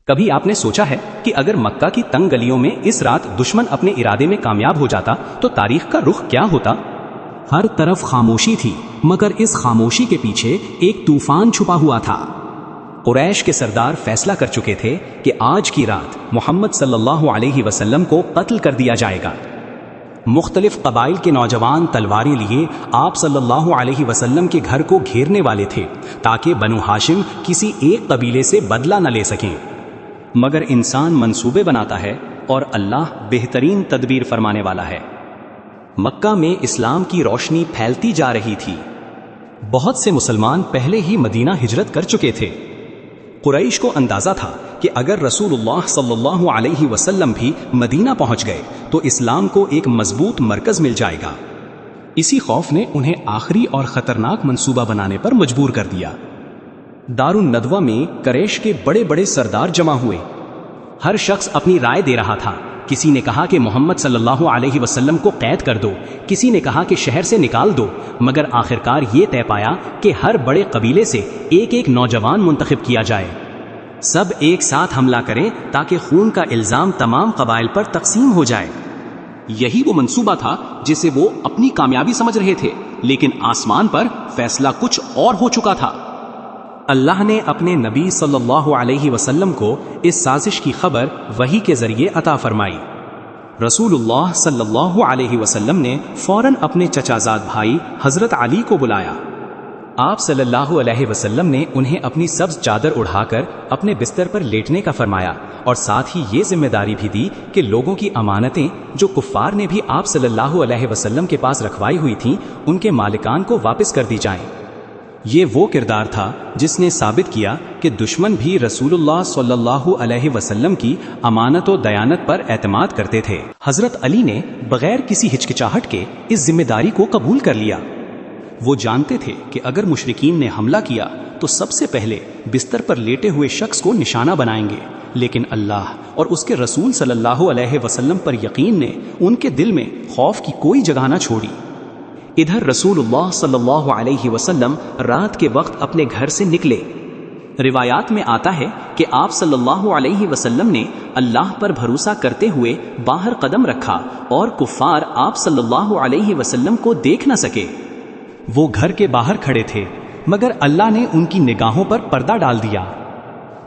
کبھی آپ نے سوچا ہے کہ اگر مکہ کی تنگ گلیوں میں اس رات دشمن اپنے ارادے میں کامیاب ہو جاتا تو تاریخ کا رخ کیا ہوتا؟ ہر طرف خاموشی تھی، مگر اس خاموشی کے پیچھے ایک طوفان چھپا ہوا تھا۔ قریش کے سردار فیصلہ کر چکے تھے کہ آج کی رات محمد صلی اللہ علیہ وسلم کو قتل کر دیا جائے گا۔ مختلف قبائل کے نوجوان تلواریں لیے آپ صلی اللہ علیہ وسلم کے گھر کو گھیرنے والے تھے تاکہ بنو ہاشم کسی ایک قبیلے سے بدلہ نہ لے سکیں۔ مگر انسان منصوبے بناتا ہے اور اللہ بہترین تدبیر فرمانے والا ہے۔ مکہ میں اسلام کی روشنی پھیلتی جا رہی تھی۔ بہت سے مسلمان پہلے ہی مدینہ ہجرت کر چکے تھے۔ قریش کو اندازہ تھا کہ اگر رسول اللہ صلی اللہ علیہ وسلم بھی مدینہ پہنچ گئے تو اسلام کو ایک مضبوط مرکز مل جائے گا۔ اسی خوف نے انہیں آخری اور خطرناک منصوبہ بنانے پر مجبور کر دیا۔ دار الندوہ میں قریش کے بڑے بڑے سردار جمع ہوئے۔ ہر شخص اپنی رائے دے رہا تھا۔ کسی نے کہا کہ محمد صلی اللہ علیہ وسلم کو قید کر دو، کسی نے کہا کہ شہر سے نکال دو، مگر آخرکار یہ طے پایا کہ ہر بڑے قبیلے سے ایک ایک نوجوان منتخب کیا جائے۔ سب ایک ساتھ حملہ کریں تاکہ خون کا الزام تمام قبائل پر تقسیم ہو جائے۔ یہی وہ منصوبہ تھا جسے وہ اپنی کامیابی سمجھ رہے تھے، لیکن آسمان پر فیصلہ کچھ اور ہو چکا تھا۔ اللہ نے اپنے نبی صلی اللہ علیہ وسلم کو اس سازش کی خبر وحی کے ذریعے عطا فرمائی۔ رسول اللہ صلی اللہ علیہ وسلم نے فوراً اپنے چچا زاد بھائی حضرت علی کو بلایا۔ آپ صلی اللہ علیہ وسلم نے انہیں اپنی سبز چادر اڑھا کر اپنے بستر پر لیٹنے کا فرمایا، اور ساتھ ہی یہ ذمہ داری بھی دی کہ لوگوں کی امانتیں جو کفار نے بھی آپ صلی اللہ علیہ وسلم کے پاس رکھوائی ہوئی تھیں ان کے مالکان کو واپس کر دی جائیں۔ یہ وہ کردار تھا جس نے ثابت کیا کہ دشمن بھی رسول اللہ صلی اللہ علیہ وسلم کی امانت و دیانت پر اعتماد کرتے تھے۔ حضرت علی نے بغیر کسی ہچکچاہٹ کے اس ذمہ داری کو قبول کر لیا۔ وہ جانتے تھے کہ اگر مشرکین نے حملہ کیا تو سب سے پہلے بستر پر لیٹے ہوئے شخص کو نشانہ بنائیں گے، لیکن اللہ اور اس کے رسول صلی اللہ علیہ وسلم پر یقین نے ان کے دل میں خوف کی کوئی جگہ نہ چھوڑی۔ ادھر رسول اللہ صلی اللہ علیہ وسلم رات کے وقت اپنے گھر سے نکلے۔ روایات میں آتا ہے کہ آپ صلی اللہ علیہ وسلم نے اللہ پر بھروسہ کرتے ہوئے باہر قدم رکھا اور کفار آپ صلی اللہ علیہ وسلم کو دیکھ نہ سکے۔ وہ گھر کے باہر کھڑے تھے، مگر اللہ نے ان کی نگاہوں پر پردہ ڈال دیا۔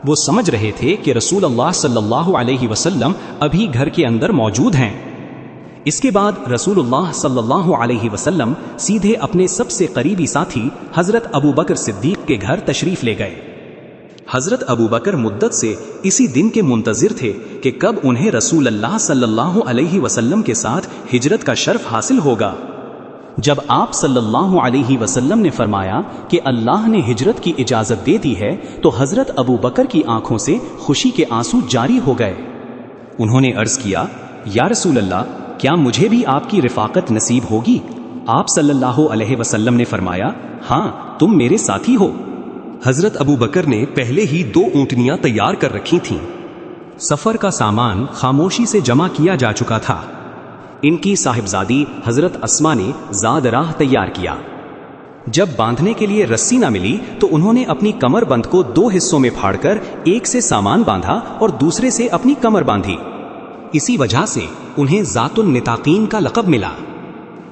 وہ سمجھ رہے تھے کہ رسول اللہ صلی اللہ علیہ وسلم ابھی گھر کے اندر موجود ہیں۔ اس کے بعد رسول اللہ صلی اللہ علیہ وسلم سیدھے اپنے سب سے قریبی ساتھی حضرت ابو بکر صدیق کے گھر تشریف لے گئے۔ حضرت ابو بکر مدت سے اسی دن کے منتظر تھے کہ کب انہیں رسول اللہ صلی اللہ علیہ وسلم کے ساتھ ہجرت کا شرف حاصل ہوگا۔ جب آپ صلی اللہ علیہ وسلم نے فرمایا کہ اللہ نے ہجرت کی اجازت دے دی ہے تو حضرت ابو بکر کی آنکھوں سے خوشی کے آنسو جاری ہو گئے۔ انہوں نے عرض کیا، یا رسول اللہ، کیا مجھے بھی آپ کی رفاقت نصیب ہوگی؟ آپ صلی اللہ علیہ وسلم نے فرمایا، ہاں، تم میرے ساتھی ہو۔ حضرت ابو بکر نے پہلے ہی 2 اونٹنیاں تیار کر رکھی تھیں۔ سفر کا سامان خاموشی سے جمع کیا جا چکا تھا۔ ان کی صاحبزادی حضرت اسما نے زاد راہ تیار کیا۔ جب باندھنے کے لیے رسی نہ ملی تو انہوں نے اپنی کمر بند کو 2 حصوں میں پھاڑ کر ایک سے سامان باندھا اور دوسرے سے اپنی کمر باندھی۔ اسی وجہ سے انہیں ذات النطاقین کا لقب ملا۔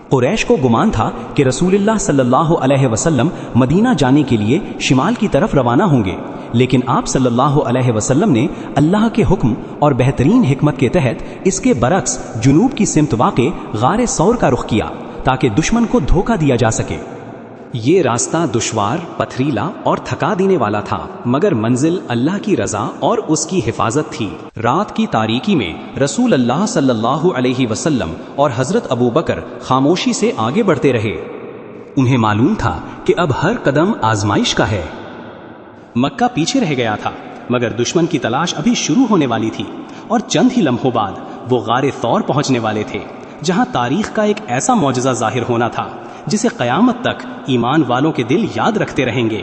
قریش کو گمان تھا کہ رسول اللہ صلی اللہ علیہ وسلم مدینہ جانے کے لیے شمال کی طرف روانہ ہوں گے، لیکن آپ صلی اللہ علیہ وسلم نے اللہ کے حکم اور بہترین حکمت کے تحت اس کے برعکس جنوب کی سمت واقع غار ثور کا رخ کیا تاکہ دشمن کو دھوکہ دیا جا سکے۔ یہ راستہ دشوار، پتھریلا اور تھکا دینے والا تھا، مگر منزل اللہ کی رضا اور اس کی حفاظت تھی۔ رات کی تاریکی میں رسول اللہ صلی اللہ علیہ وسلم اور حضرت ابو بکر خاموشی سے آگے بڑھتے رہے۔ انہیں معلوم تھا کہ اب ہر قدم آزمائش کا ہے۔ مکہ پیچھے رہ گیا تھا، مگر دشمن کی تلاش ابھی شروع ہونے والی تھی، اور چند ہی لمحوں بعد وہ غار ثور پہنچنے والے تھے، جہاں تاریخ کا ایک ایسا معجزہ ظاہر ہونا تھا جسے قیامت تک ایمان والوں کے دل یاد رکھتے رہیں گے۔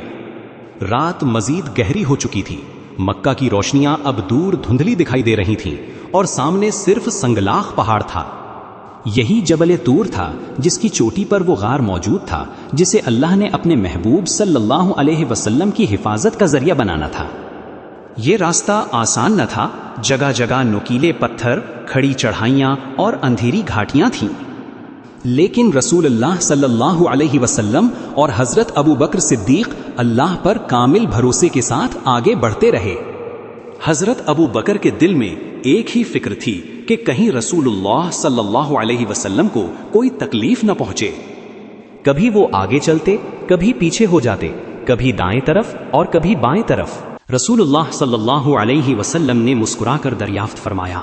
رات مزید گہری ہو چکی تھی۔ مکہ کی روشنیاں اب دور دھندلی دکھائی دے رہی تھیں اور سامنے صرف سنگلاخ پہاڑ تھا۔ یہی جبل طور تھا جس کی چوٹی پر وہ غار موجود تھا جسے اللہ نے اپنے محبوب صلی اللہ علیہ وسلم کی حفاظت کا ذریعہ بنانا تھا۔ یہ راستہ آسان نہ تھا، جگہ جگہ نوکیلے پتھر، کھڑی چڑھائیاں اور اندھیری گھاٹیاں تھیں، لیکن رسول اللہ صلی اللہ علیہ وسلم اور حضرت ابو بکر صدیق اللہ پر کامل بھروسے کے ساتھ آگے بڑھتے رہے۔ حضرت ابو بکر کے دل میں ایک ہی فکر تھی کہ کہیں رسول اللہ صلی اللہ علیہ وسلم کو کوئی تکلیف نہ پہنچے۔ کبھی وہ آگے چلتے، کبھی پیچھے ہو جاتے، کبھی دائیں طرف اور کبھی بائیں طرف۔ رسول اللہ صلی اللہ علیہ وسلم نے مسکرا کر دریافت فرمایا،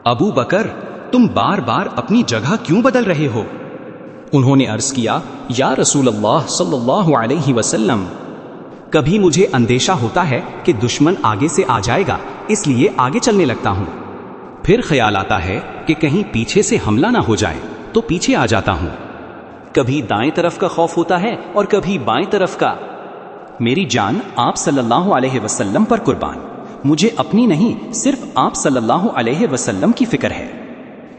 ابو بکر، تم بار بار اپنی جگہ کیوں بدل رہے ہو؟ انہوں نے عرض کیا، یا رسول اللہ صلی اللہ علیہ وسلم، کبھی مجھے اندیشہ ہوتا ہے کہ دشمن آگے سے آ جائے گا، اس لیے آگے چلنے لگتا ہوں۔ پھر خیال آتا ہے کہ کہیں پیچھے سے حملہ نہ ہو جائے تو پیچھے آ جاتا ہوں۔ کبھی دائیں طرف کا خوف ہوتا ہے اور کبھی بائیں طرف کا۔ میری جان آپ صلی اللہ علیہ وسلم پر قربان، مجھے اپنی نہیں، صرف آپ صلی اللہ علیہ وسلم کی فکر ہے۔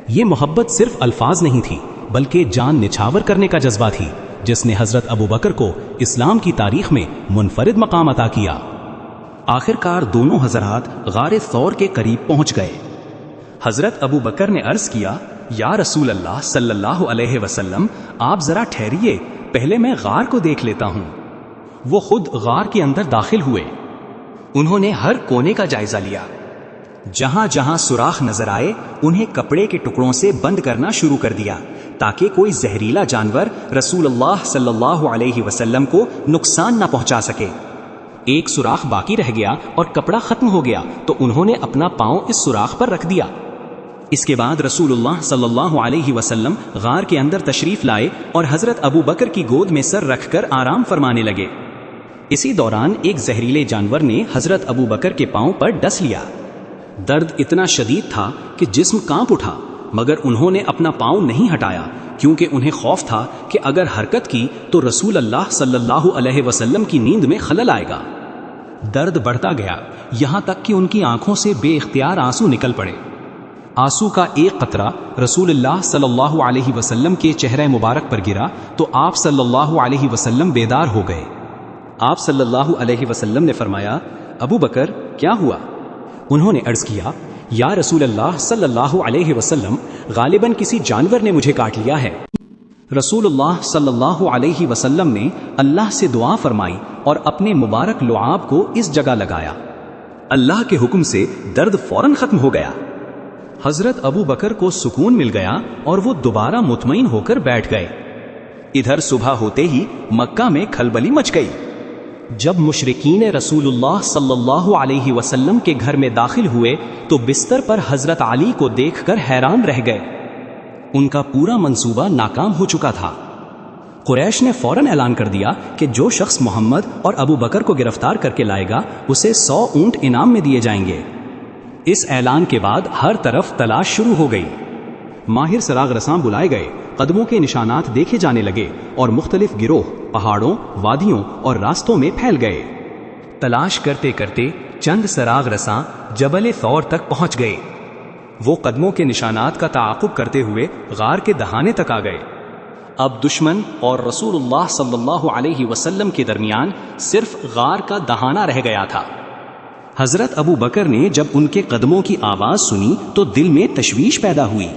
یہ محبت صرف الفاظ نہیں تھی، بلکہ جان نچھاور کرنے کا جذبہ تھی، جس نے حضرت ابو بکر کو اسلام کی تاریخ میں منفرد مقام عطا کیا۔ آخر کار دونوں حضرات غار ثور کے قریب پہنچ گئے۔ حضرت ابو بکر نے عرض کیا، یا رسول اللہ صلی اللہ علیہ وسلم، آپ ذرا ٹھہریے، پہلے میں غار کو دیکھ لیتا ہوں۔ وہ خود غار کے اندر داخل ہوئے۔ انہوں نے ہر کونے کا جائزہ لیا، جہاں جہاں سوراخ نظر آئے انہیں کپڑے کے ٹکڑوں سے بند کرنا شروع کر دیا تاکہ کوئی زہریلا جانور رسول اللہ صلی اللہ علیہ وسلم کو نقصان نہ پہنچا سکے۔ ایک سوراخ باقی رہ گیا اور کپڑا ختم ہو گیا تو انہوں نے اپنا پاؤں اس سوراخ پر رکھ دیا۔ اس کے بعد رسول اللہ صلی اللہ علیہ وسلم غار کے اندر تشریف لائے اور حضرت ابو بکر کی گود میں سر رکھ کر آرام فرمانے لگے۔ اسی دوران ایک زہریلے جانور نے حضرت ابو بکر کے پاؤں پر ڈس لیا۔ درد اتنا شدید تھا کہ جسم کانپ اٹھا، مگر انہوں نے اپنا پاؤں نہیں ہٹایا، کیونکہ انہیں خوف تھا کہ اگر حرکت کی تو رسول اللہ صلی اللہ علیہ وسلم کی نیند میں خلل آئے گا۔ درد بڑھتا گیا، یہاں تک کہ ان کی آنکھوں سے بے اختیار آنسو نکل پڑے۔ آنسو کا ایک قطرہ رسول اللہ صلی اللہ علیہ وسلم کے چہرہ مبارک پر گرا تو آپ صلی اللہ علیہ وسلم بیدار ہو گئے۔ آپ صلی اللہ علیہ وسلم نے فرمایا، ابو بکر، کیا ہوا؟ انہوں نے عرض کیا، یا رسول اللہ صلی اللہ علیہ وسلم، غالباً کسی جانور نے مجھے کاٹ لیا ہے۔ رسول اللہ صلی اللہ علیہ وسلم نے اللہ سے دعا فرمائی اور اپنے مبارک لعاب کو اس جگہ لگایا۔ اللہ کے حکم سے درد فوراً ختم ہو گیا۔ حضرت ابو بکر کو سکون مل گیا اور وہ دوبارہ مطمئن ہو کر بیٹھ گئے۔ ادھر صبح ہوتے ہی مکہ میں کھلبلی مچ گئی۔ جب مشرکین رسول اللہ صلی اللہ علیہ وسلم کے گھر میں داخل ہوئے تو بستر پر حضرت علی کو دیکھ کر حیران رہ گئے۔ ان کا پورا منصوبہ ناکام ہو چکا تھا۔ قریش نے فوراً اعلان کر دیا کہ جو شخص محمد اور ابو بکر کو گرفتار کر کے لائے گا اسے 100 اونٹ انعام میں دیے جائیں گے۔ اس اعلان کے بعد ہر طرف تلاش شروع ہو گئی۔ ماہر سراغ رساں بلائے گئے، قدموں کے نشانات دیکھے جانے لگے اور مختلف گروہ پہاڑوں، وادیوں اور راستوں میں پھیل گئے۔ تلاش کرتے کرتے چند سراغ رساں جبل ثور تک پہنچ گئے۔ وہ قدموں کے نشانات کا تعاقب کرتے ہوئے غار کے دہانے تک آ گئے۔ اب دشمن اور رسول اللہ صلی اللہ علیہ وسلم کے درمیان صرف غار کا دہانہ رہ گیا تھا۔ حضرت ابو بکر نے جب ان کے قدموں کی آواز سنی تو دل میں تشویش پیدا ہوئی۔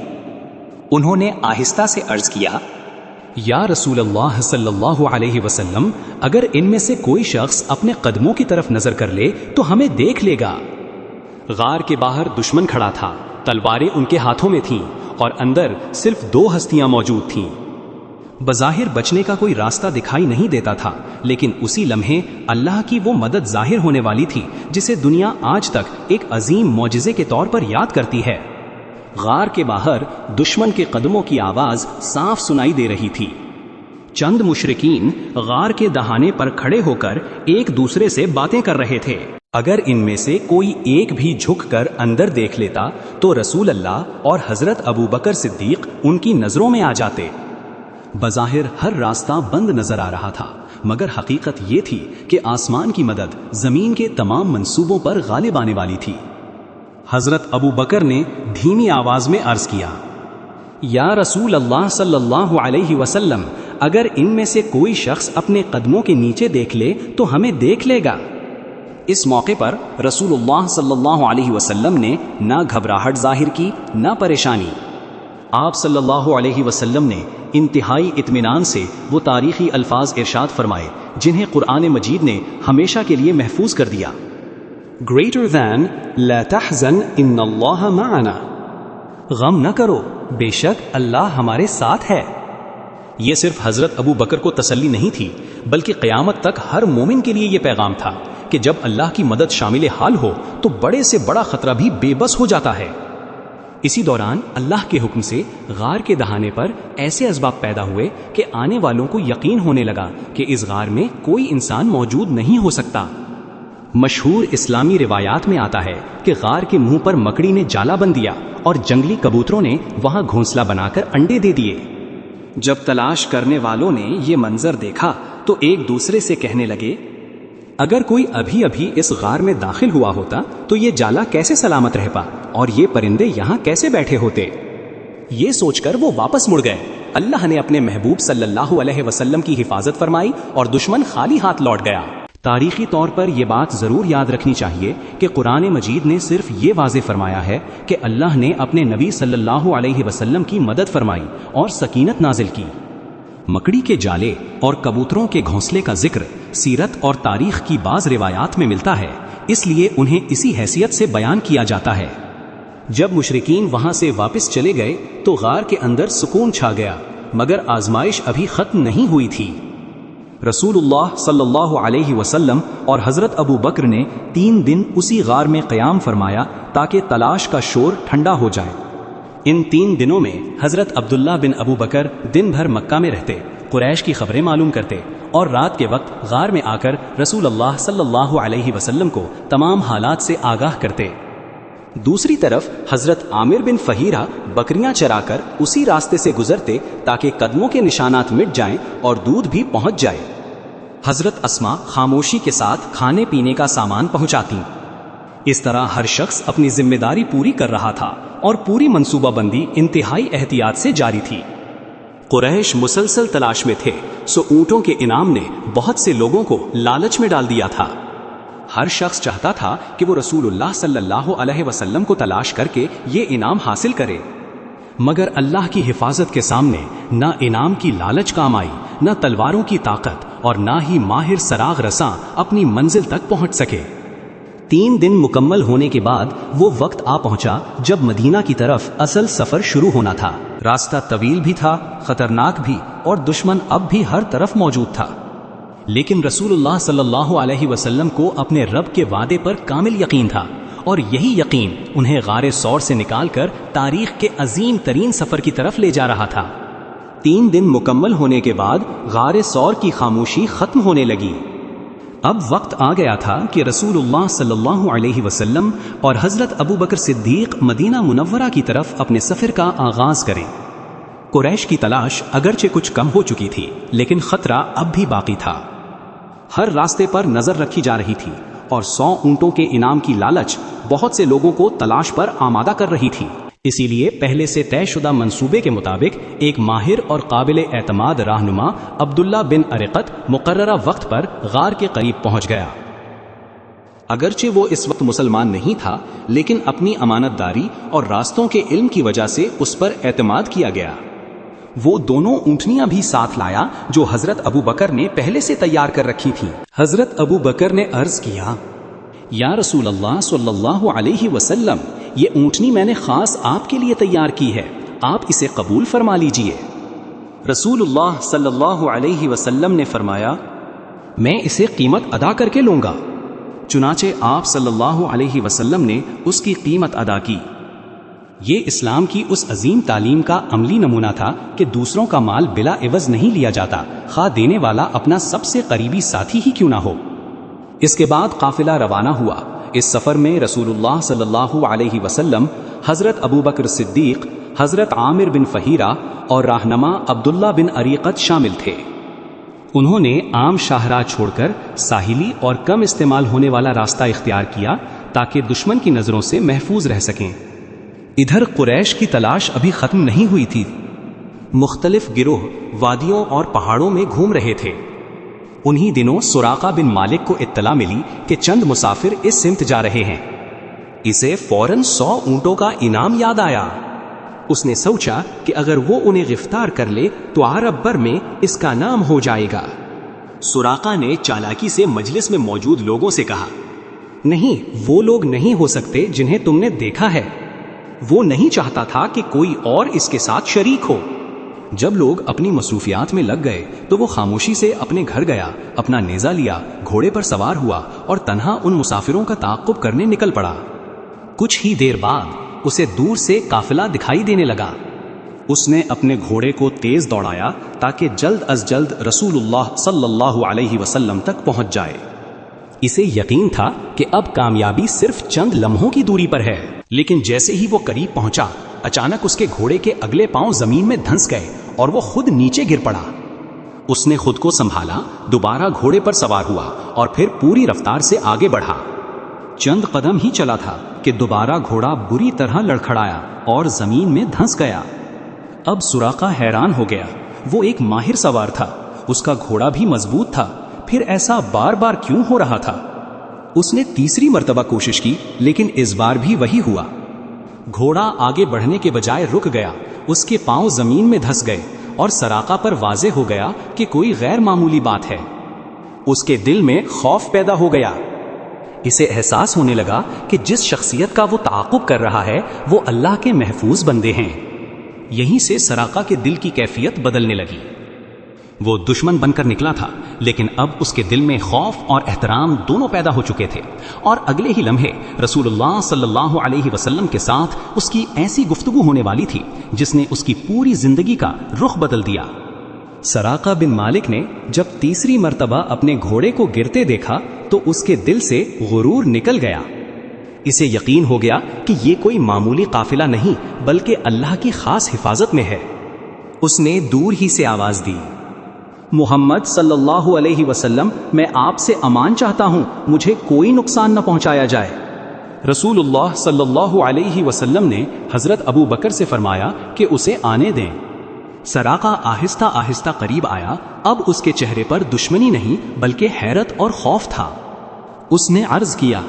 انہوں نے آہستہ سے عرض کیا، یا رسول اللہ صلی اللہ علیہ وسلم، اگر ان میں سے کوئی شخص اپنے قدموں کی طرف نظر کر لے تو ہمیں دیکھ لے گا۔ غار کے باہر دشمن کھڑا تھا، تلواریں ان کے ہاتھوں میں تھیں اور اندر صرف 2 ہستیاں موجود تھیں۔ بظاہر بچنے کا کوئی راستہ دکھائی نہیں دیتا تھا، لیکن اسی لمحے اللہ کی وہ مدد ظاہر ہونے والی تھی جسے دنیا آج تک ایک عظیم معجزے کے طور پر یاد کرتی ہے۔ غار کے باہر دشمن کے قدموں کی آواز صاف سنائی دے رہی تھی۔ چند مشرکین غار کے دہانے پر کھڑے ہو کر ایک دوسرے سے باتیں کر رہے تھے۔ اگر ان میں سے کوئی ایک بھی جھک کر اندر دیکھ لیتا تو رسول اللہ اور حضرت ابو بکر صدیق ان کی نظروں میں آ جاتے۔ بظاہر ہر راستہ بند نظر آ رہا تھا، مگر حقیقت یہ تھی کہ آسمان کی مدد زمین کے تمام منصوبوں پر غالب آنے والی تھی۔ حضرت ابو بکر نے دھیمی آواز میں عرض کیا، یا رسول اللہ صلی اللہ علیہ وسلم، اگر ان میں سے کوئی شخص اپنے قدموں کے نیچے دیکھ لے تو ہمیں دیکھ لے گا۔ اس موقع پر رسول اللہ صلی اللہ علیہ وسلم نے نہ گھبراہٹ ظاہر کی نہ پریشانی۔ آپ صلی اللہ علیہ وسلم نے انتہائی اطمینان سے وہ تاریخی الفاظ ارشاد فرمائے جنہیں قرآن مجید نے ہمیشہ کے لیے محفوظ کر دیا۔ Greater than لا تحزن ان اللہ معنا، غم نہ کرو بے شک اللہ ہمارے ساتھ ہے۔ یہ صرف حضرت ابو بکر کو تسلی نہیں تھی بلکہ قیامت تک ہر مومن کے لیے یہ پیغام تھا کہ جب اللہ کی مدد شامل حال ہو تو بڑے سے بڑا خطرہ بھی بے بس ہو جاتا ہے۔ اسی دوران اللہ کے حکم سے غار کے دہانے پر ایسے اسباب پیدا ہوئے کہ آنے والوں کو یقین ہونے لگا کہ اس غار میں کوئی انسان موجود نہیں ہو سکتا۔ مشہور اسلامی روایات میں آتا ہے کہ غار کے منہ پر مکڑی نے جالا بند دیا اور جنگلی کبوتروں نے وہاں گھونسلہ بنا کر انڈے دے دیے۔ جب تلاش کرنے والوں نے یہ منظر دیکھا تو ایک دوسرے سے کہنے لگے، اگر کوئی ابھی ابھی اس غار میں داخل ہوا ہوتا تو یہ جالا کیسے سلامت رہ پا اور یہ پرندے یہاں کیسے بیٹھے ہوتے؟ یہ سوچ کر وہ واپس مڑ گئے۔ اللہ نے اپنے محبوب صلی اللہ علیہ وسلم کی حفاظت فرمائی اور دشمن خالی ہاتھ لوٹ گیا۔ تاریخی طور پر یہ بات ضرور یاد رکھنی چاہیے کہ قرآن مجید نے صرف یہ واضح فرمایا ہے کہ اللہ نے اپنے نبی صلی اللہ علیہ وسلم کی مدد فرمائی اور سکینت نازل کی۔ مکڑی کے جالے اور کبوتروں کے گھونسلے کا ذکر سیرت اور تاریخ کی بعض روایات میں ملتا ہے، اس لیے انہیں اسی حیثیت سے بیان کیا جاتا ہے۔ جب مشرکین وہاں سے واپس چلے گئے تو غار کے اندر سکون چھا گیا، مگر آزمائش ابھی ختم نہیں ہوئی تھی۔ رسول اللہ صلی اللہ علیہ وسلم اور حضرت ابو بکر نے 3 دن اسی غار میں قیام فرمایا تاکہ تلاش کا شور ٹھنڈا ہو جائے۔ ان 3 دنوں میں حضرت عبداللہ بن ابو بکر دن بھر مکہ میں رہتے، قریش کی خبریں معلوم کرتے اور رات کے وقت غار میں آ کر رسول اللہ صلی اللہ علیہ وسلم کو تمام حالات سے آگاہ کرتے۔ دوسری طرف حضرت عامر بن فہیرہ بکریاں چرا کر اسی راستے سے گزرتے تاکہ قدموں کے نشانات مٹ جائیں اور دودھ بھی پہنچ جائے۔ حضرت اسما خاموشی کے ساتھ کھانے پینے کا سامان پہنچاتی۔ اس طرح ہر شخص اپنی ذمہ داری پوری کر رہا تھا اور پوری منصوبہ بندی انتہائی احتیاط سے جاری تھی۔ قریش مسلسل تلاش میں تھے، سو اونٹوں کے انعام نے بہت سے لوگوں کو لالچ میں ڈال دیا تھا۔ ہر شخص چاہتا تھا کہ وہ رسول اللہ صلی اللہ علیہ وسلم کو تلاش کر کے یہ انعام حاصل کرے، مگر اللہ کی حفاظت کے سامنے نہ انعام کی لالچ کام آئی، نہ تلواروں کی طاقت اور نہ ہی ماہر سراغ رساں اپنی منزل تک پہنچ سکے۔ 3 دن مکمل ہونے کے بعد وہ وقت آ پہنچا جب مدینہ کی طرف اصل سفر شروع ہونا تھا۔ راستہ طویل بھی تھا، خطرناک بھی، اور دشمن اب بھی ہر طرف موجود تھا، لیکن رسول اللہ صلی اللہ علیہ وسلم کو اپنے رب کے وعدے پر کامل یقین تھا، اور یہی یقین انہیں غار ثور سے نکال کر تاریخ کے عظیم ترین سفر کی طرف لے جا رہا تھا۔ 3 دن مکمل ہونے کے بعد غار ثور کی خاموشی ختم ہونے لگی۔ اب وقت آ گیا تھا کہ رسول اللہ صلی اللہ علیہ وسلم اور حضرت ابو بکر صدیق مدینہ منورہ کی طرف اپنے سفر کا آغاز کریں۔ قریش کی تلاش اگرچہ کچھ کم ہو چکی تھی، لیکن خطرہ اب بھی باقی تھا۔ ہر راستے پر نظر رکھی جا رہی تھی اور 100 اونٹوں کے انعام کی لالچ بہت سے لوگوں کو تلاش پر آمادہ کر رہی تھی۔ اسی لیے پہلے سے طے شدہ منصوبے کے مطابق ایک ماہر اور قابل اعتماد رہنما عبداللہ بن ارقط مقررہ وقت پر غار کے قریب پہنچ گیا۔ اگرچہ وہ اس وقت مسلمان نہیں تھا، لیکن اپنی امانت داری اور راستوں کے علم کی وجہ سے اس پر اعتماد کیا گیا۔ وہ دونوں اونٹنیاں بھی ساتھ لایا جو حضرت ابو بکر نے پہلے سے تیار کر رکھی تھی۔ حضرت ابو بکر نے عرض کیا، یا رسول اللہ صلی اللہ علیہ وسلم، یہ اونٹنی میں نے خاص آپ کے لیے تیار کی ہے، آپ اسے قبول فرما لیجئے۔ رسول اللہ صلی اللہ علیہ وسلم نے فرمایا، میں اسے قیمت ادا کر کے لوں گا۔ چنانچہ آپ صلی اللہ علیہ وسلم نے اس کی قیمت ادا کی۔ یہ اسلام کی اس عظیم تعلیم کا عملی نمونہ تھا کہ دوسروں کا مال بلا عوض نہیں لیا جاتا، خواہ دینے والا اپنا سب سے قریبی ساتھی ہی کیوں نہ ہو۔ اس کے بعد قافلہ روانہ ہوا۔ اس سفر میں رسول اللہ صلی اللہ علیہ وسلم، حضرت ابو بکر صدیق، حضرت عامر بن فہیرہ اور رہنما عبداللہ بن ارقط شامل تھے۔ انہوں نے عام شاہراہ چھوڑ کر ساحلی اور کم استعمال ہونے والا راستہ اختیار کیا تاکہ دشمن کی نظروں سے محفوظ رہ سکیں۔ ادھر قریش کی تلاش ابھی ختم نہیں ہوئی تھی۔ مختلف گروہ وادیوں اور پہاڑوں میں گھوم رہے تھے۔ انہی دنوں سراقہ بن مالک کو اطلاع ملی کہ چند مسافر اس سمت جا رہے ہیں۔ اسے فوراً 100 اونٹوں کا انعام یاد آیا۔ اس نے سوچا کہ اگر وہ انہیں گرفتار کر لے تو عرب بر میں اس کا نام ہو جائے گا۔ سراقہ نے چالاکی سے مجلس میں موجود لوگوں سے کہا، نہیں، وہ لوگ نہیں ہو سکتے جنہیں تم نے دیکھا ہے۔ وہ نہیں چاہتا تھا کہ کوئی اور اس کے ساتھ شریک ہو۔ جب لوگ اپنی مصروفیات میں لگ گئے تو وہ خاموشی سے اپنے گھر گیا، اپنا نیزہ لیا، گھوڑے پر سوار ہوا اور تنہا ان مسافروں کا تعاقب کرنے نکل پڑا۔ کچھ ہی دیر بعد اسے دور سے قافلہ دکھائی دینے لگا۔ اس نے اپنے گھوڑے کو تیز دوڑایا تاکہ جلد از جلد رسول اللہ صلی اللہ علیہ وسلم تک پہنچ جائے۔ اسے یقین تھا کہ اب کامیابی صرف چند لمحوں کی دوری پر ہے، لیکن جیسے ہی وہ قریب پہنچا، اچانک اس کے گھوڑے کے اگلے پاؤں زمین میں دھنس گئے اور وہ خود نیچے گر پڑا۔ اس نے خود کو سنبھالا، دوبارہ گھوڑے پر سوار ہوا اور پھر پوری رفتار سے آگے بڑھا۔ چند قدم ہی چلا تھا کہ دوبارہ گھوڑا بری طرح لڑکھڑایا اور زمین میں دھنس گیا۔ اب سراقہ حیران ہو گیا۔ وہ ایک ماہر سوار تھا، اس کا گھوڑا بھی مضبوط تھا، پھر ایسا بار بار کیوں ہو رہا تھا؟ اس نے تیسری مرتبہ کوشش کی، لیکن اس بار بھی وہی ہوا۔ گھوڑا آگے بڑھنے کے بجائے رک گیا، اس کے پاؤں زمین میں دھس گئے اور سراقہ پر واضح ہو گیا کہ کوئی غیر معمولی بات ہے۔ اس کے دل میں خوف پیدا ہو گیا۔ اسے احساس ہونے لگا کہ جس شخصیت کا وہ تعاقب کر رہا ہے وہ اللہ کے محفوظ بندے ہیں۔ یہیں سے سراقہ کے دل کی کیفیت بدلنے لگی۔ وہ دشمن بن کر نکلا تھا، لیکن اب اس کے دل میں خوف اور احترام دونوں پیدا ہو چکے تھے، اور اگلے ہی لمحے رسول اللہ صلی اللہ علیہ وسلم کے ساتھ اس کی ایسی گفتگو ہونے والی تھی جس نے اس کی پوری زندگی کا رخ بدل دیا۔ سراقہ بن مالک نے جب تیسری مرتبہ اپنے گھوڑے کو گرتے دیکھا تو اس کے دل سے غرور نکل گیا۔ اسے یقین ہو گیا کہ یہ کوئی معمولی قافلہ نہیں بلکہ اللہ کی خاص حفاظت میں ہے۔ اس نے دور ہی سے آواز دی، محمد صلی اللہ علیہ وسلم، میں آپ سے امان چاہتا ہوں، مجھے کوئی نقصان نہ پہنچایا جائے۔ رسول اللہ صلی اللہ علیہ وسلم نے حضرت ابو بکر سے فرمایا کہ اسے آنے دیں۔ سراقہ آہستہ آہستہ قریب آیا۔ اب اس کے چہرے پر دشمنی نہیں بلکہ حیرت اور خوف تھا۔ اس نے عرض کیا،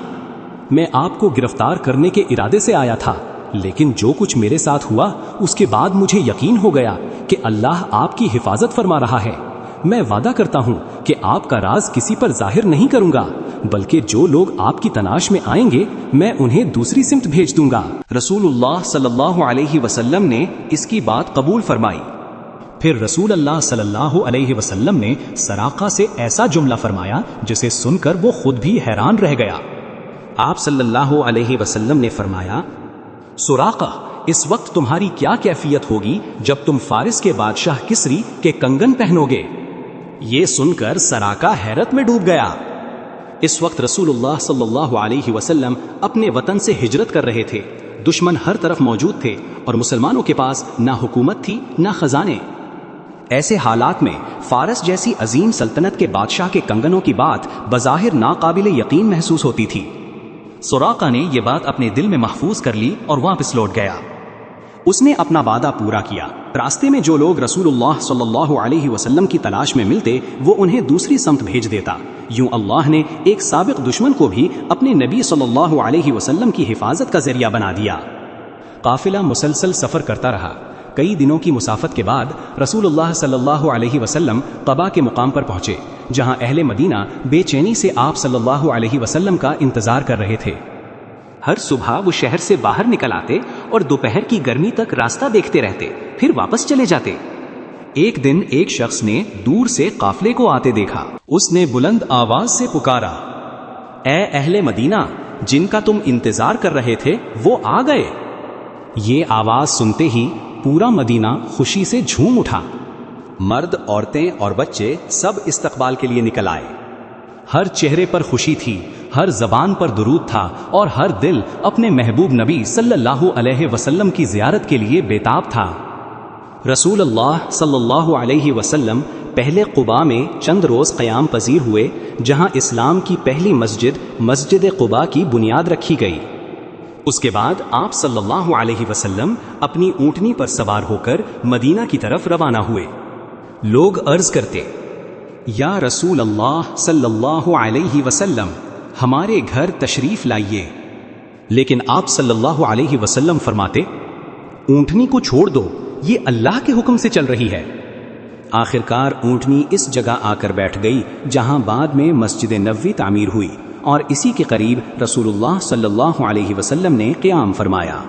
میں آپ کو گرفتار کرنے کے ارادے سے آیا تھا، لیکن جو کچھ میرے ساتھ ہوا اس کے بعد مجھے یقین ہو گیا کہ اللہ آپ کی حفاظت فرما رہا ہے۔ میں وعدہ کرتا ہوں کہ آپ کا راز کسی پر ظاہر نہیں کروں گا، بلکہ جو لوگ آپ کی تلاش میں آئیں گے میں انہیں دوسری سمت بھیج دوں گا۔ رسول اللہ صلی اللہ علیہ وسلم نے اس کی بات قبول فرمائی۔ پھر رسول اللہ صلی اللہ علیہ وسلم نے سراقہ سے ایسا جملہ فرمایا جسے سن کر وہ خود بھی حیران رہ گیا۔ آپ صلی اللہ علیہ وسلم نے فرمایا، سراقہ، اس وقت تمہاری کیا کیفیت ہوگی جب تم فارس کے بادشاہ کسری کے کنگن پہنو گے؟ یہ سن کر سراقہ حیرت میں ڈوب گیا۔ اس وقت رسول اللہ صلی اللہ علیہ وسلم اپنے وطن سے ہجرت کر رہے تھے۔ دشمن ہر طرف موجود تھے اور مسلمانوں کے پاس نہ حکومت تھی نہ خزانے۔ ایسے حالات میں فارس جیسی عظیم سلطنت کے بادشاہ کے کنگنوں کی بات بظاہر ناقابل یقین محسوس ہوتی تھی۔ سراقہ نے یہ بات اپنے دل میں محفوظ کر لی اور واپس لوٹ گیا۔ اس نے اپنا وعدہ پورا کیا۔ راستے میں جو لوگ رسول اللہ صلی اللہ علیہ وسلم کی تلاش میں ملتے وہ انہیں دوسری سمت بھیج دیتا۔ یوں اللہ نے ایک سابق دشمن کو بھی اپنے نبی صلی اللہ علیہ وسلم کی حفاظت کا ذریعہ بنا دیا۔ قافلہ مسلسل سفر کرتا رہا۔ کئی دنوں کی مسافت کے بعد رسول اللہ صلی اللہ علیہ وسلم قباء کے مقام پر پہنچے، جہاں اہل مدینہ بے چینی سے آپ صلی اللہ علیہ وسلم کا انتظار کر رہے تھے۔ ہر صبح وہ شہر سے باہر نکل آتے اور دوپہر کی گرمی تک راستہ دیکھتے رہتے، پھر واپس چلے جاتے۔ ایک دن ایک شخص نے دور سے قافلے کو آتے دیکھا۔ اس نے بلند آواز سے پکارا، اے اہل مدینہ، جن کا تم انتظار کر رہے تھے وہ آ گئے۔ یہ آواز سنتے ہی پورا مدینہ خوشی سے جھوم اٹھا۔ مرد، عورتیں اور بچے سب استقبال کے لیے نکل آئے۔ ہر چہرے پر خوشی تھی، ہر زبان پر درود تھا اور ہر دل اپنے محبوب نبی صلی اللہ علیہ وسلم کی زیارت کے لیے بےتاب تھا۔ رسول اللہ صلی اللہ علیہ وسلم پہلے قباء میں چند روز قیام پذیر ہوئے، جہاں اسلام کی پہلی مسجد قباء کی بنیاد رکھی گئی۔ اس کے بعد آپ صلی اللہ علیہ وسلم اپنی اونٹنی پر سوار ہو کر مدینہ کی طرف روانہ ہوئے۔ لوگ عرض کرتے، یا رسول اللہ صلی اللہ علیہ وسلم، ہمارے گھر تشریف لائیے۔ لیکن آپ صلی اللہ علیہ وسلم فرماتے، اونٹنی کو چھوڑ دو، یہ اللہ کے حکم سے چل رہی ہے۔ آخرکار اونٹنی اس جگہ آ کر بیٹھ گئی جہاں بعد میں مسجد نبوی تعمیر ہوئی، اور اسی کے قریب رسول اللہ صلی اللہ علیہ وسلم نے قیام فرمایا۔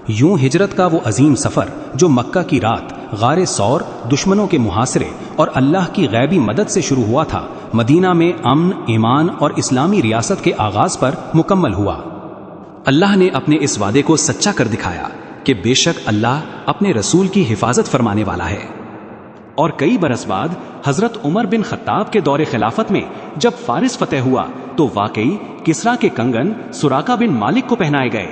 یوں ہجرت کا وہ عظیم سفر جو مکہ کی رات، غار ثور، دشمنوں کے محاصرے اور اللہ کی غیبی مدد سے شروع ہوا تھا، مدینہ میں امن، ایمان اور اسلامی ریاست کے آغاز پر مکمل ہوا۔ اللہ نے اپنے اس وعدے کو سچا کر دکھایا کہ بے شک اللہ اپنے رسول کی حفاظت فرمانے والا ہے۔ اور کئی برس بعد حضرت عمر بن خطاب کے دور خلافت میں جب فارس فتح ہوا تو واقعی کسریٰ کے کنگن سراقہ بن مالک کو پہنائے گئے۔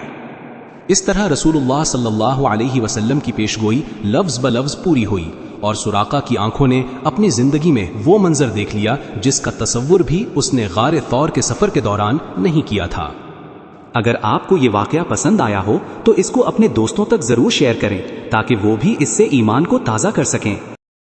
اس طرح رسول اللہ صلی اللہ علیہ وسلم کی پیشگوئی لفظ بلفظ پوری ہوئی، اور سراقہ کی آنکھوں نے اپنی زندگی میں وہ منظر دیکھ لیا جس کا تصور بھی اس نے غار ثور کے سفر کے دوران نہیں کیا تھا۔ اگر آپ کو یہ واقعہ پسند آیا ہو تو اس کو اپنے دوستوں تک ضرور شیئر کریں تاکہ وہ بھی اس سے ایمان کو تازہ کر سکیں۔